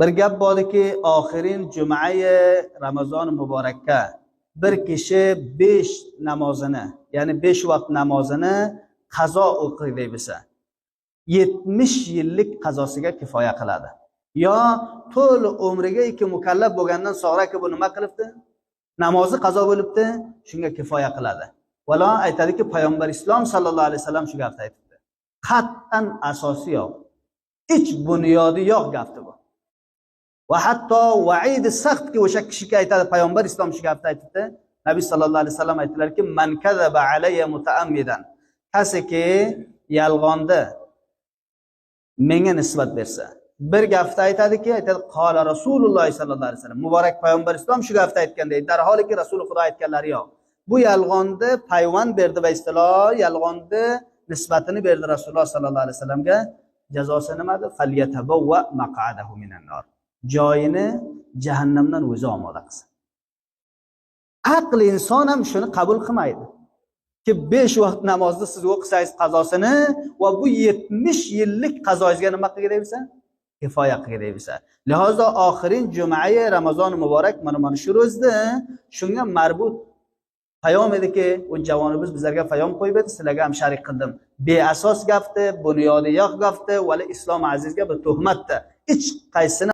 Bir gap borki, oxirin jum'aye Ramazon muborakka bir kishi 5 namozini, ya'ni 5 vaqt namozini qazo o'qiydi desa, 70 yillik qazosiga kifoya qiladi. Yo to'l umriga mukallaf bo'lgandan so'raki bu nima qilibdi? Namozi qazo bo'libdi, shunga kifoya qiladi. Valo aytadiki, payg'ambar islom sallallohu alayhi vasallam shu gapni aytibdi. Qat'an asosi yo'q, hech bunyodi yo'q gapdi bu. Va hatto va'idi saxtki o'sha kishiga aytadi, payg'ambar islom shu gapni aytibdi. Nabiy sallallohu alayhi vasallam aytdilarki, man kazaba alayya mutaammidan, kasiki yolg'onda menga nisbat bersa, bir gapni aytadiki, aytadi qola Rasululloh sallallohu alayhi vasallam, muborak payg'ambar islom shu gapni aytgan deydi. Darholiki Rasul Xudo aytganlari yo'q. Bu yolg'onni payvand berdi va istiloh yolg'onni nisbatini berdi Rasululloh sallallohu alayhi vasallamga. Jazosi nimadi? Falyatabawwa maq'adahu minan nar. Joyini jahannamdan o'zi omoda qilsin. Aql inson ham shuni qabul qilmaydi. Ki 5 vaqt namozni siz o'qisangiz qazosini va bu 70 yillik qazoingizga nima qilgaysa? Kifoya qilgaysa. Lihozo oxirin jum'aye Ramazon muborak mana shu ro'zda shunga marbut payom ediki, u javonimiz bizlarga payom qo'yib edi, sizlarga ham sharik qildim. Beasos gapdi, bunyodi yo'q gapdi, va islom azizga bir tuhmatdi. Hech qaysini